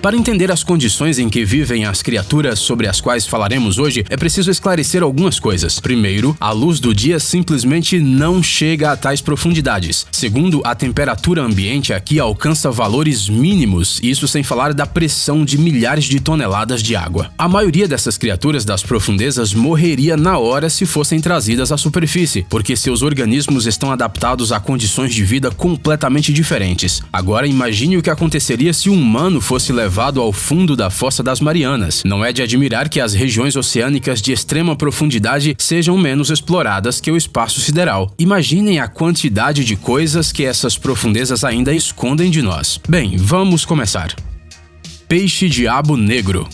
Para entender as condições em que vivem as criaturas sobre as quais falaremos hoje, é preciso esclarecer algumas coisas. Primeiro, a luz do dia simplesmente não chega a tais profundidades. Segundo, a temperatura ambiente aqui alcança valores mínimos, isso sem falar da pressão de milhares de toneladas de água. A maioria dessas criaturas das profundezas morreria na hora se fossem trazidas à superfície, porque seus organismos estão adaptados a condições de vida completamente diferentes. Agora imagine o que aconteceria se um humano fosse levado ao fundo da Fossa das Marianas. Não é de admirar que as regiões oceânicas de extrema profundidade sejam menos exploradas que o espaço sideral. Imaginem a quantidade de coisas que essas profundezas ainda escondem de nós. Bem, vamos começar. Peixe-diabo negro.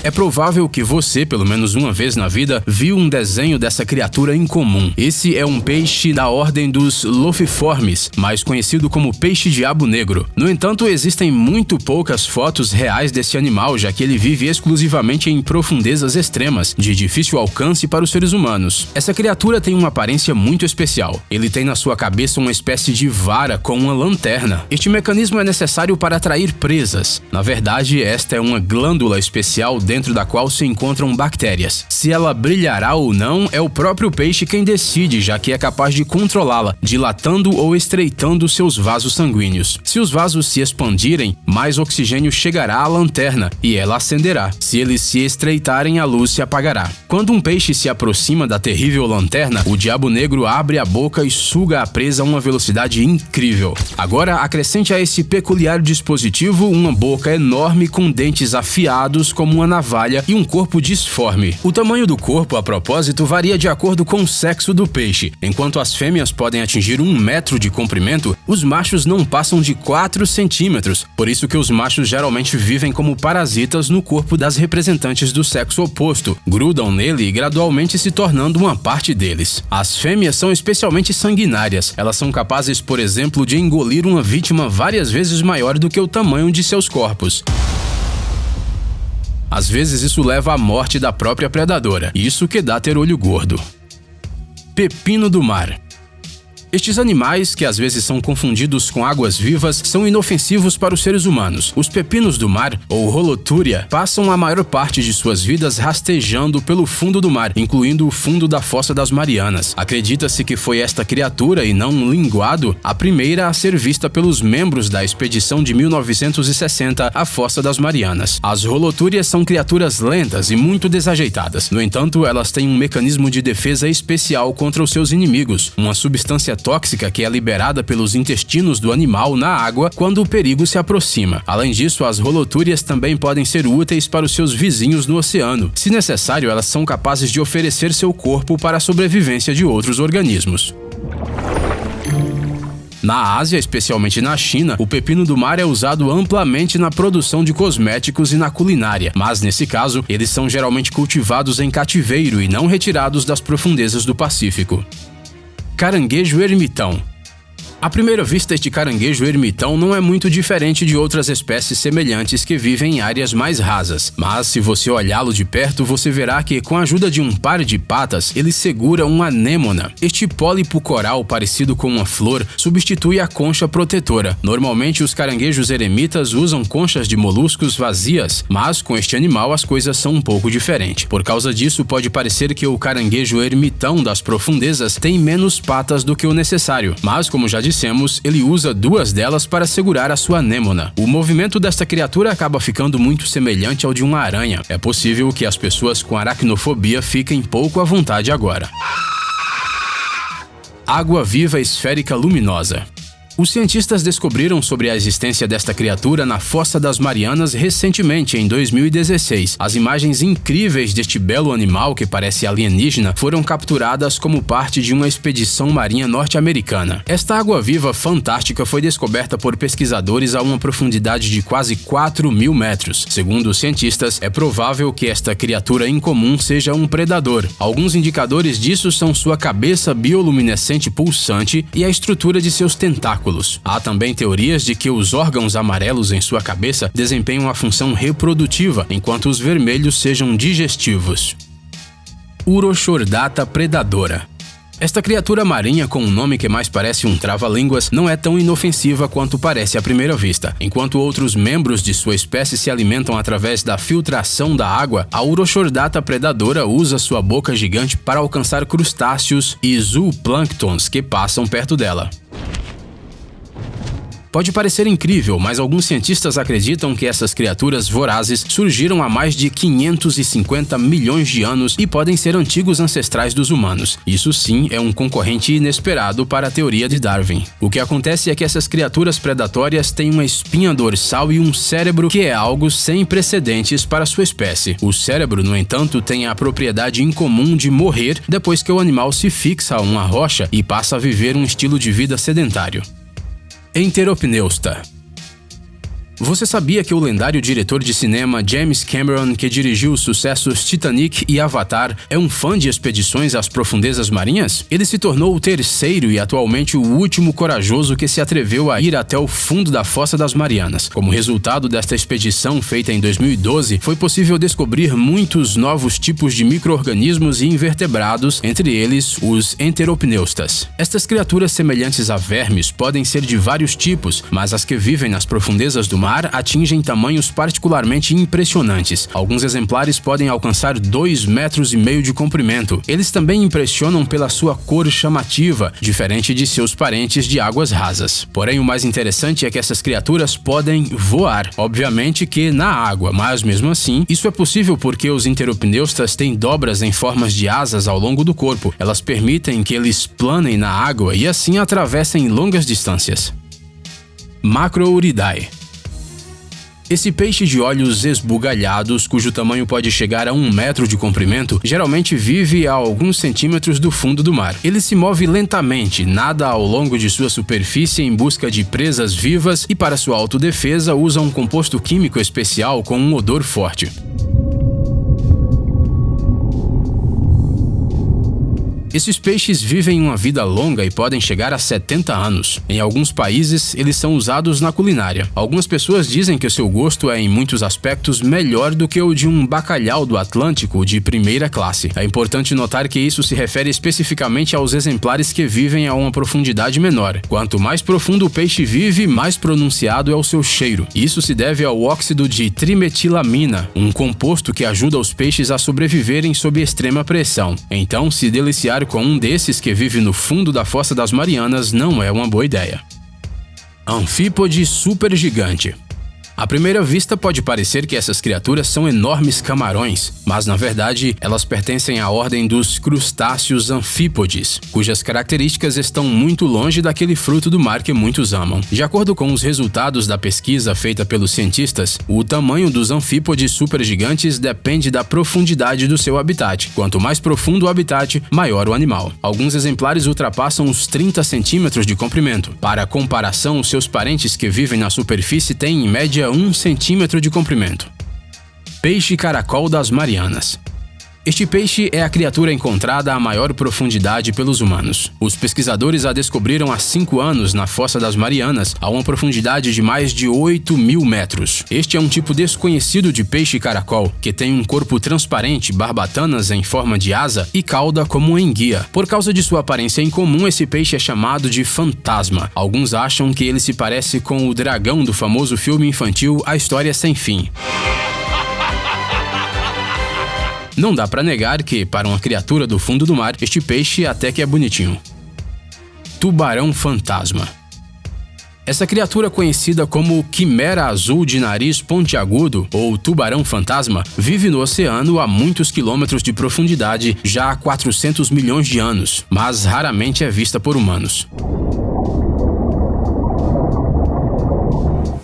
É provável que você, pelo menos uma vez na vida, viu um desenho dessa criatura incomum. Esse é um peixe da ordem dos Lophiiformes, mais conhecido como peixe-diabo negro. No entanto, existem muito poucas fotos reais desse animal, já que ele vive exclusivamente em profundezas extremas, de difícil alcance para os seres humanos. Essa criatura tem uma aparência muito especial. Ele tem na sua cabeça uma espécie de vara com uma lanterna. Este mecanismo é necessário para atrair presas. Na verdade, esta é uma glândula especial dentro da qual se encontram bactérias. Se ela brilhará ou não, é o próprio peixe quem decide, já que é capaz de controlá-la, dilatando ou estreitando seus vasos sanguíneos. Se os vasos se expandirem, mais oxigênio chegará à lanterna e ela acenderá. Se eles se estreitarem, a luz se apagará. Quando um peixe se aproxima da terrível lanterna, o diabo negro abre a boca e suga a presa a uma velocidade incrível. Agora, acrescente a esse peculiar dispositivo uma boca enorme com dentes afiados como uma navalha e um corpo disforme. O tamanho do corpo, a propósito, varia de acordo com o sexo do peixe. Enquanto as fêmeas podem atingir 1 metro de comprimento, os machos não passam de 4 centímetros. Por isso que os machos geralmente vivem como parasitas no corpo das representantes do sexo oposto, grudam nele e gradualmente se tornando uma parte deles. As fêmeas são especialmente sanguinárias. Elas são capazes, por exemplo, de engolir uma vítima várias vezes maior do que o tamanho de seus corpos. Às vezes isso leva à morte da própria predadora. Isso que dá ter olho gordo. Pepino do mar. Estes animais, que às vezes são confundidos com águas-vivas, são inofensivos para os seres humanos. Os pepinos do mar, ou Holothuria, passam a maior parte de suas vidas rastejando pelo fundo do mar, incluindo o fundo da Fossa das Marianas. Acredita-se que foi esta criatura, e não um linguado, a primeira a ser vista pelos membros da expedição de 1960 à Fossa das Marianas. As Holothurias são criaturas lentas e muito desajeitadas. No entanto, elas têm um mecanismo de defesa especial contra os seus inimigos, uma substância tóxica que é liberada pelos intestinos do animal na água quando o perigo se aproxima. Além disso, as Holothurias também podem ser úteis para os seus vizinhos no oceano. Se necessário, elas são capazes de oferecer seu corpo para a sobrevivência de outros organismos. Na Ásia, especialmente na China, o pepino do mar é usado amplamente na produção de cosméticos e na culinária, mas nesse caso, eles são geralmente cultivados em cativeiro e não retirados das profundezas do Pacífico. Caranguejo ermitão. À primeira vista, este caranguejo ermitão não é muito diferente de outras espécies semelhantes que vivem em áreas mais rasas, mas se você olhá-lo de perto, você verá que, com a ajuda de um par de patas, ele segura uma anêmona. Este pólipo coral parecido com uma flor substitui a concha protetora. Normalmente, os caranguejos eremitas usam conchas de moluscos vazias, mas com este animal as coisas são um pouco diferentes. Por causa disso, pode parecer que o caranguejo ermitão das profundezas tem menos patas do que o necessário, mas como já dissemos, ele usa 2 delas para segurar a sua anêmona. O movimento desta criatura acaba ficando muito semelhante ao de uma aranha. É possível que as pessoas com aracnofobia fiquem pouco à vontade agora. Água-viva esférica luminosa. Os cientistas descobriram sobre a existência desta criatura na Fossa das Marianas recentemente, em 2016. As imagens incríveis deste belo animal que parece alienígena foram capturadas como parte de uma expedição marinha norte-americana. Esta água-viva fantástica foi descoberta por pesquisadores a uma profundidade de quase 4.000 metros. Segundo os cientistas, é provável que esta criatura incomum seja um predador. Alguns indicadores disso são sua cabeça bioluminescente pulsante e a estrutura de seus tentáculos. Há também teorias de que os órgãos amarelos em sua cabeça desempenham a função reprodutiva, enquanto os vermelhos sejam digestivos. Urochordata predadora. Esta criatura marinha com um nome que mais parece um trava-línguas não é tão inofensiva quanto parece à primeira vista. Enquanto outros membros de sua espécie se alimentam através da filtração da água, a Urochordata predadora usa sua boca gigante para alcançar crustáceos e zooplânctons que passam perto dela. Pode parecer incrível, mas alguns cientistas acreditam que essas criaturas vorazes surgiram há mais de 550 milhões de anos e podem ser antigos ancestrais dos humanos. Isso sim é um concorrente inesperado para a teoria de Darwin. O que acontece é que essas criaturas predatórias têm uma espinha dorsal e um cérebro que é algo sem precedentes para sua espécie. O cérebro, no entanto, tem a propriedade incomum de morrer depois que o animal se fixa a uma rocha e passa a viver um estilo de vida sedentário. Enteropneusta. Você sabia que o lendário diretor de cinema James Cameron, que dirigiu os sucessos Titanic e Avatar, é um fã de expedições às profundezas marinhas? Ele se tornou o terceiro e atualmente o último corajoso que se atreveu a ir até o fundo da Fossa das Marianas. Como resultado desta expedição feita em 2012, foi possível descobrir muitos novos tipos de micro-organismos e invertebrados, entre eles os enteropneustas. Estas criaturas semelhantes a vermes podem ser de vários tipos, mas as que vivem nas profundezas do mar atingem tamanhos particularmente impressionantes. Alguns exemplares podem alcançar 2,5 metros de comprimento. Eles também impressionam pela sua cor chamativa, diferente de seus parentes de águas rasas. Porém, o mais interessante é que essas criaturas podem voar. Obviamente que na água, mas mesmo assim, isso é possível porque os enteropneustas têm dobras em formas de asas ao longo do corpo. Elas permitem que eles planem na água e assim atravessem longas distâncias. Macrouridae. Esse peixe de olhos esbugalhados, cujo tamanho pode chegar a 1 metro de comprimento, geralmente vive a alguns centímetros do fundo do mar. Ele se move lentamente, nada ao longo de sua superfície em busca de presas vivas e, para sua autodefesa, usa um composto químico especial com um odor forte. Esses peixes vivem uma vida longa e podem chegar a 70 anos. Em alguns países, eles são usados na culinária. Algumas pessoas dizem que o seu gosto é, em muitos aspectos, melhor do que o de um bacalhau do Atlântico de primeira classe. É importante notar que isso se refere especificamente aos exemplares que vivem a uma profundidade menor. Quanto mais profundo o peixe vive, mais pronunciado é o seu cheiro. Isso se deve ao óxido de trimetilamina, um composto que ajuda os peixes a sobreviverem sob extrema pressão. Então, se deliciar com um desses que vive no fundo da Fossa das Marianas não é uma boa ideia. Anfípode supergigante. À primeira vista pode parecer que essas criaturas são enormes camarões, mas na verdade elas pertencem à ordem dos crustáceos anfípodes, cujas características estão muito longe daquele fruto do mar que muitos amam. De acordo com os resultados da pesquisa feita pelos cientistas, o tamanho dos anfípodes supergigantes depende da profundidade do seu habitat. Quanto mais profundo o habitat, maior o animal. Alguns exemplares ultrapassam os 30 centímetros de comprimento. Para comparação, os seus parentes que vivem na superfície têm em média 1 centímetro de comprimento. Peixe caracol das Marianas. Este peixe é a criatura encontrada a maior profundidade pelos humanos. Os pesquisadores a descobriram há 5 anos na Fossa das Marianas, a uma profundidade de mais de 8.000 metros. Este é um tipo desconhecido de peixe caracol, que tem um corpo transparente, barbatanas em forma de asa e cauda como uma enguia. Por causa de sua aparência incomum, esse peixe é chamado de fantasma. Alguns acham que ele se parece com o dragão do famoso filme infantil A História Sem Fim. Não dá pra negar que, para uma criatura do fundo do mar, este peixe até que é bonitinho. Tubarão fantasma. Essa criatura conhecida como quimera azul de nariz pontiagudo ou tubarão fantasma vive no oceano a muitos quilômetros de profundidade já há 400 milhões de anos, mas raramente é vista por humanos.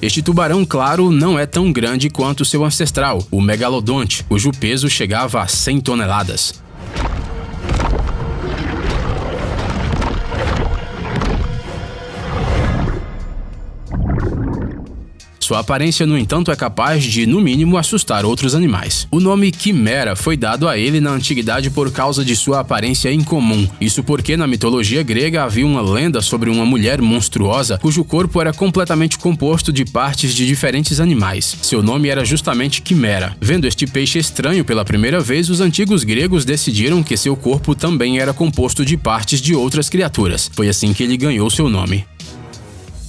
Este tubarão, claro, não é tão grande quanto seu ancestral, o megalodonte, cujo peso chegava a 100 toneladas. Sua aparência, no entanto, é capaz de, no mínimo, assustar outros animais. O nome quimera foi dado a ele na antiguidade por causa de sua aparência incomum. Isso porque na mitologia grega havia uma lenda sobre uma mulher monstruosa cujo corpo era completamente composto de partes de diferentes animais. Seu nome era justamente quimera. Vendo este peixe estranho pela primeira vez, os antigos gregos decidiram que seu corpo também era composto de partes de outras criaturas. Foi assim que ele ganhou seu nome.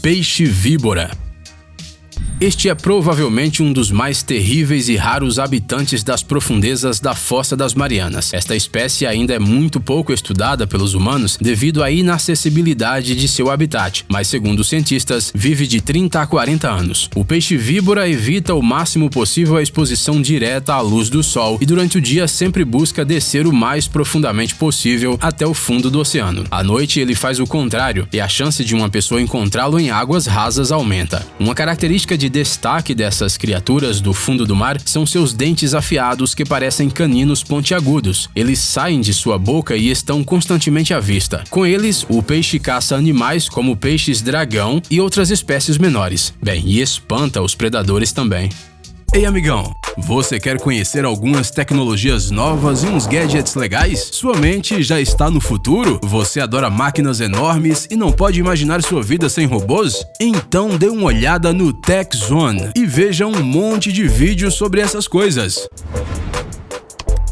Peixe-víbora. Este é provavelmente um dos mais terríveis e raros habitantes das profundezas da Fossa das Marianas. Esta espécie ainda é muito pouco estudada pelos humanos devido à inacessibilidade de seu habitat, mas segundo os cientistas, vive de 30 a 40 anos. O peixe-víbora evita o máximo possível a exposição direta à luz do sol e durante o dia sempre busca descer o mais profundamente possível até o fundo do oceano. À noite ele faz o contrário e a chance de uma pessoa encontrá-lo em águas rasas aumenta. Uma característica de destaque dessas criaturas do fundo do mar são seus dentes afiados que parecem caninos pontiagudos. Eles saem de sua boca e estão constantemente à vista. Com eles, o peixe caça animais como peixes-dragão e outras espécies menores. Bem, e espanta os predadores também. Ei, amigão! Você quer conhecer algumas tecnologias novas e uns gadgets legais? Sua mente já está no futuro? Você adora máquinas enormes e não pode imaginar sua vida sem robôs? Então dê uma olhada no Tech Zone e veja um monte de vídeos sobre essas coisas.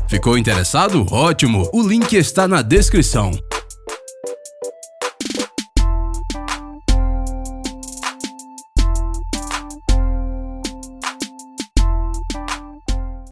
Ficou interessado? Ótimo! O link está na descrição.